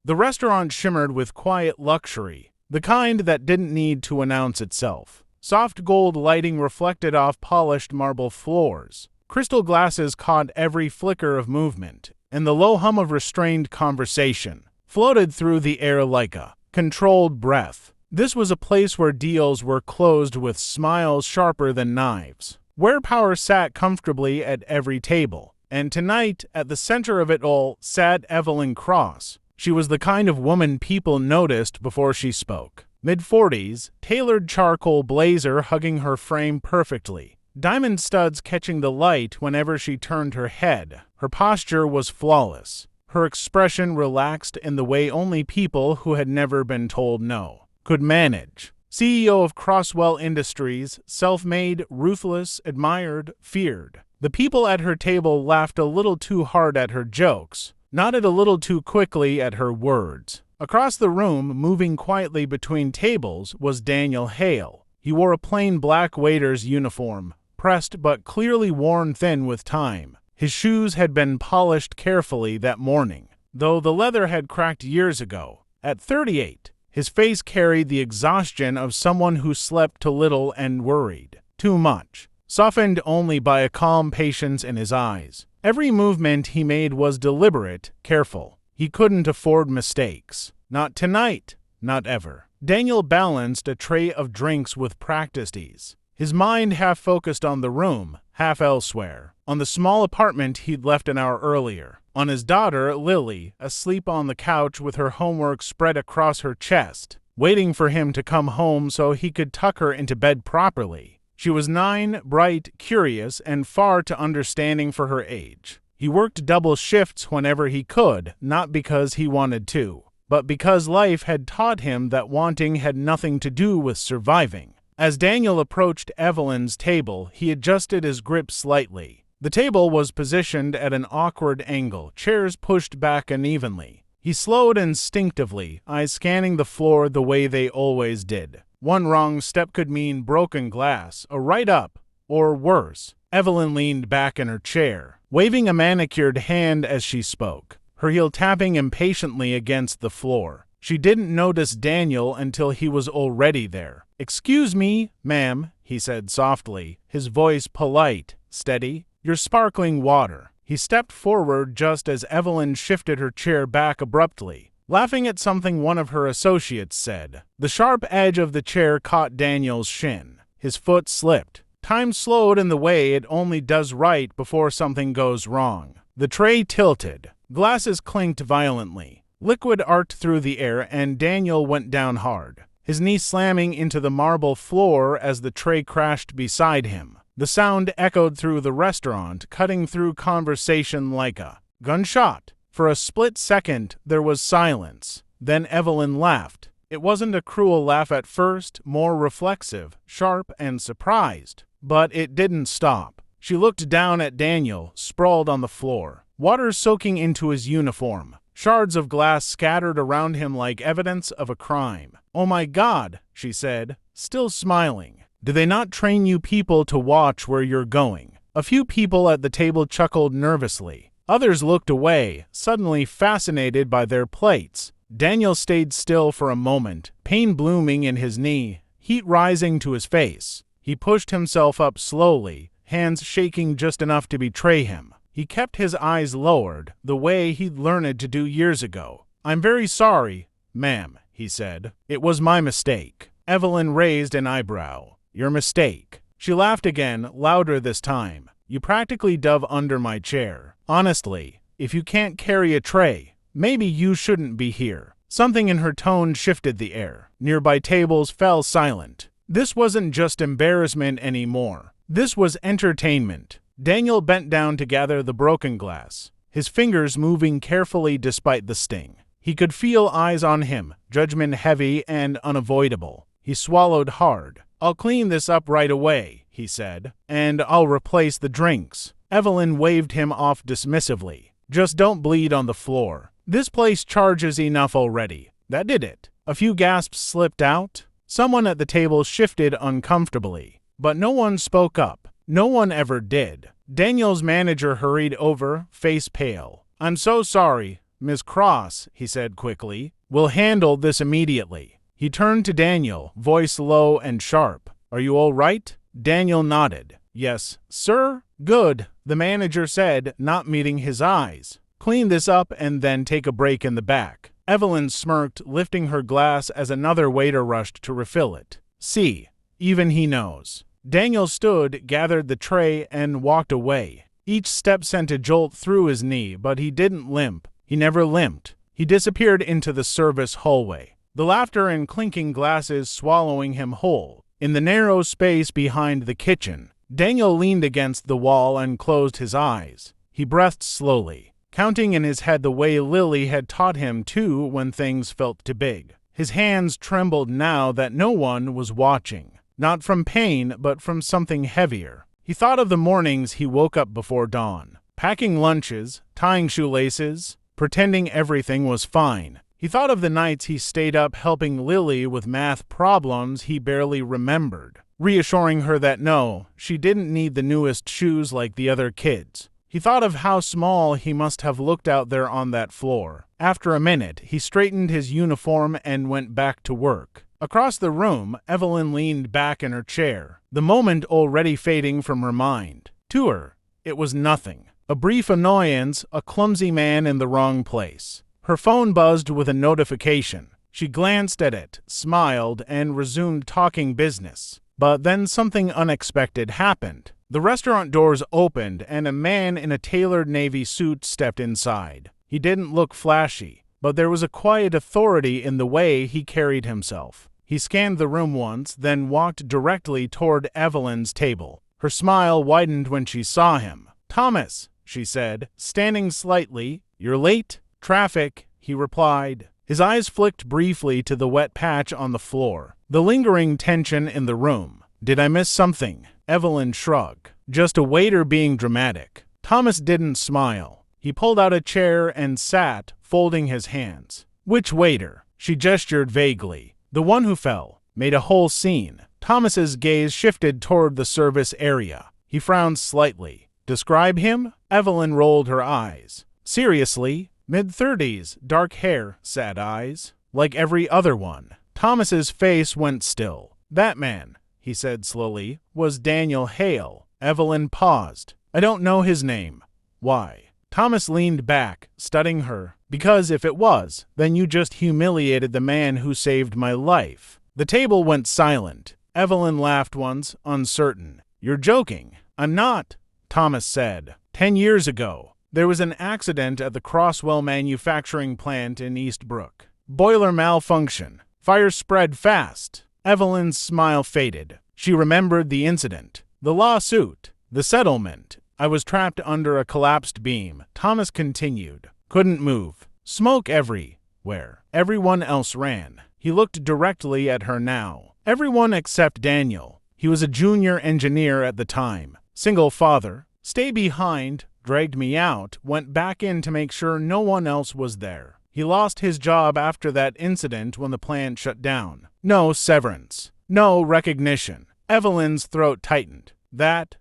The restaurant shimmered with quiet luxury, the kind that didn't need to announce itself. Soft gold lighting reflected off polished marble floors. Crystal glasses caught every flicker of movement, and the low hum of restrained conversation floated through the air like a controlled breath. This was a place where deals were closed with smiles sharper than knives, where power sat comfortably at every table. And tonight, at the center of it all, sat Evelyn Cross. She was the kind of woman people noticed before she spoke. Mid-40s, tailored charcoal blazer hugging her frame perfectly, diamond studs catching the light whenever she turned her head. Her posture was flawless, her expression relaxed in the way only people who had never been told no could manage. CEO of Crosswell Industries, self-made, ruthless, admired, feared. The people at her table laughed a little too hard at her jokes, nodded a little too quickly at her words. Across the room, moving quietly between tables, was Daniel Hale. He wore a plain black waiter's uniform, pressed but clearly worn thin with time. His shoes had been polished carefully that morning, though the leather had cracked years ago. At 38, his face carried the exhaustion of someone who slept too little and worried too much, softened only by a calm patience in his eyes. Every movement he made was deliberate, careful. He couldn't afford mistakes. Not tonight, not ever. Daniel balanced a tray of drinks with practiced ease, his mind half focused on the room, half elsewhere. On the small apartment he'd left an hour earlier. On his daughter, Lily, asleep on the couch with her homework spread across her chest, waiting for him to come home so he could tuck her into bed properly. She was 9, bright, curious, and far too understanding for her age. He worked double shifts whenever he could, not because he wanted to, but because life had taught him that wanting had nothing to do with surviving. As Daniel approached Evelyn's table, he adjusted his grip slightly. The table was positioned at an awkward angle, chairs pushed back unevenly. He slowed instinctively, eyes scanning the floor the way they always did. One wrong step could mean broken glass, a write-up, or worse. Evelyn leaned back in her chair, waving a manicured hand as she spoke, her heel tapping impatiently against the floor. She didn't notice Daniel until he was already there. "Excuse me, ma'am," he said softly, his voice polite, steady. "Your sparkling water." He stepped forward just as Evelyn shifted her chair back abruptly, laughing at something one of her associates said. The sharp edge of the chair caught Daniel's shin. His foot slipped. Time slowed in the way it only does right before something goes wrong. The tray tilted. Glasses clinked violently. Liquid arced through the air and Daniel went down hard, his knee slamming into the marble floor as the tray crashed beside him. The sound echoed through the restaurant, cutting through conversation like a gunshot. For a split second, there was silence. Then Evelyn laughed. It wasn't a cruel laugh at first, more reflexive, sharp, and surprised. But it didn't stop. She looked down at Daniel, sprawled on the floor, water soaking into his uniform, shards of glass scattered around him like evidence of a crime. "Oh my God," she said, still smiling. "Do they not train you people to watch where you're going?" A few people at the table chuckled nervously. Others looked away, suddenly fascinated by their plates. Daniel stayed still for a moment, pain blooming in his knee, heat rising to his face. He pushed himself up slowly, hands shaking just enough to betray him. He kept his eyes lowered, the way he'd learned to do years ago. "I'm very sorry, ma'am," he said. "It was my mistake." Evelyn raised an eyebrow. "Your mistake." She laughed again, louder this time. "You practically dove under my chair. Honestly, if you can't carry a tray, maybe you shouldn't be here." Something in her tone shifted the air. Nearby tables fell silent. This wasn't just embarrassment anymore. This was entertainment. Daniel bent down to gather the broken glass, his fingers moving carefully despite the sting. He could feel eyes on him, judgment heavy and unavoidable. He swallowed hard. "I'll clean this up right away," he said, "and I'll replace the drinks." Evelyn waved him off dismissively. "Just don't bleed on the floor. This place charges enough already." That did it. A few gasps slipped out. Someone at the table shifted uncomfortably, but no one spoke up. No one ever did. Daniel's manager hurried over, face pale. "I'm so sorry, Miss Cross, he said quickly. We'll handle this immediately. He turned to Daniel, voice low and sharp. Are you all right? Daniel nodded. Yes, sir. Good, the manager said, not meeting his eyes. Clean this up and then take a break in the back. Evelyn smirked, lifting her glass as another waiter rushed to refill it. See, even he knows. Daniel stood, gathered the tray, and walked away. Each step sent a jolt through his knee, but he didn't limp. He never limped. He disappeared into the service hallway, the laughter and clinking glasses swallowing him whole. In the narrow space behind the kitchen, Daniel leaned against the wall and closed his eyes. He breathed slowly, counting in his head the way Lily had taught him to when things felt too big. His hands trembled now that no one was watching, not from pain, but from something heavier. He thought of the mornings he woke up before dawn, packing lunches, tying shoelaces, pretending everything was fine. He thought of the nights he stayed up helping Lily with math problems he barely remembered, reassuring her that no, she didn't need the newest shoes like the other kids. He thought of how small he must have looked out there on that floor. After a minute, he straightened his uniform and went back to work. Across the room, Evelyn leaned back in her chair, the moment already fading from her mind. To her, it was nothing. A brief annoyance, a clumsy man in the wrong place. Her phone buzzed with a notification. She glanced at it, smiled, and resumed talking business. But then something unexpected happened. The restaurant doors opened, and a man in a tailored navy suit stepped inside. He didn't look flashy, but there was a quiet authority in the way he carried himself. He scanned the room once, then walked directly toward Evelyn's table. Her smile widened when she saw him. "Thomas," she said, standing slightly. "You're late?" "Traffic," he replied. His eyes flicked briefly to the wet patch on the floor, the lingering tension in the room. "Did I miss something?" Evelyn shrugged. "Just a waiter being dramatic." Thomas didn't smile. He pulled out a chair and sat, folding his hands. "Which waiter?" She gestured vaguely. "The one who fell. Made a whole scene." Thomas's gaze shifted toward the service area. He frowned slightly. "Describe him?" Evelyn rolled her eyes. "Seriously? Mid-30s, dark hair, sad eyes. Like every other one." Thomas's face went still. "That man," he said slowly, "was Daniel Hale." Evelyn paused. "I don't know his name." "Why?" Thomas leaned back, studying her. "Because if it was, then you just humiliated the man who saved my life." The table went silent. Evelyn laughed once, uncertain. "You're joking." "I'm not," Thomas said. 10 years ago, there was an accident at the Crosswell manufacturing plant in Eastbrook. Boiler malfunction. Fire spread fast." Evelyn's smile faded. She remembered the incident, the lawsuit, the settlement. "I was trapped under a collapsed beam," Thomas continued. "Couldn't move. Smoke everywhere. Everyone else ran." He looked directly at her now. "Everyone except Daniel. He was a junior engineer at the time. Single father. Stay behind. Dragged me out. Went back in to make sure no one else was there. He lost his job after that incident when the plant shut down. No severance. No recognition." Evelyn's throat tightened. That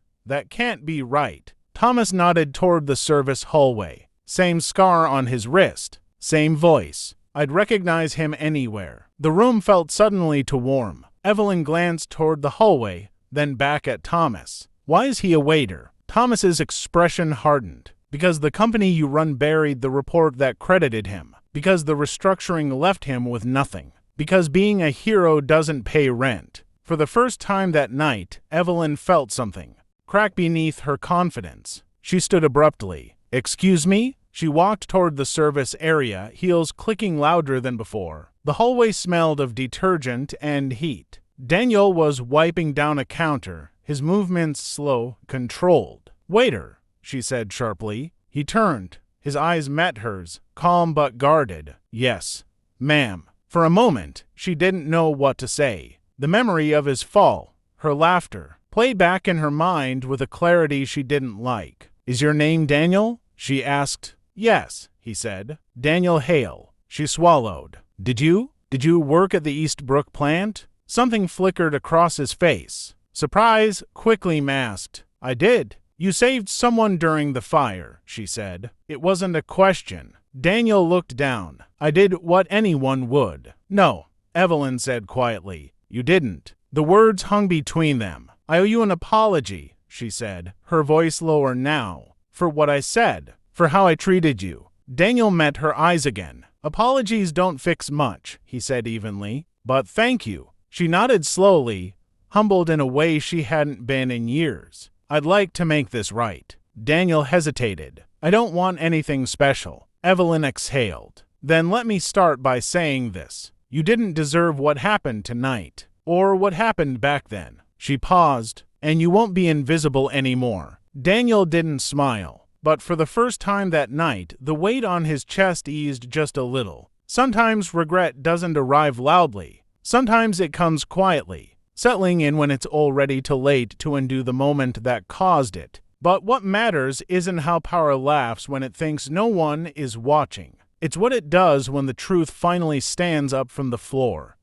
can't be right." Thomas nodded toward the service hallway. "Same scar on his wrist. Same voice. I'd recognize him anywhere." The room felt suddenly too warm. Evelyn glanced toward the hallway, then back at Thomas. "Why is he a waiter?" Thomas's expression hardened. "Because the company you run buried the report that credited him. Because the restructuring left him with nothing. Because being a hero doesn't pay rent." For the first time that night, Evelyn felt something crack beneath her confidence. She stood abruptly. "Excuse me?" She walked toward the service area, heels clicking louder than before. The hallway smelled of detergent and heat. Daniel was wiping down a counter, his movements slow, controlled. "Waiter," she said sharply. He turned. His eyes met hers, calm but guarded. "Yes, ma'am." For a moment, she didn't know what to say. The memory of his fall, her laughter, played back in her mind with a clarity she didn't like. "Is your name Daniel?" she asked. "Yes," he said. "Daniel Hale." She swallowed. Did you work at the Eastbrook plant?" Something flickered across his face. Surprise quickly masked. "I did." "You saved someone during the fire," she said. It wasn't a question. Daniel looked down. I did what anyone would. No, Evelyn said quietly. You didn't. The words hung between them. I owe you an apology, she said, her voice lower now. For what I said. For how I treated you. Daniel met her eyes again. Apologies don't fix much, he said evenly. But thank you. She nodded slowly, humbled in a way she hadn't been in years. I'd like to make this right. Daniel hesitated. I don't want anything special. Evelyn exhaled. Then let me start by saying this. You didn't deserve what happened tonight, or what happened back then. She paused, and you won't be invisible anymore. Daniel didn't smile, but for the first time that night, the weight on his chest eased just a little. Sometimes regret doesn't arrive loudly. Sometimes it comes quietly, settling in when it's already too late to undo the moment that caused it. But what matters isn't how power laughs when it thinks no one is watching. It's what it does when the truth finally stands up from the floor.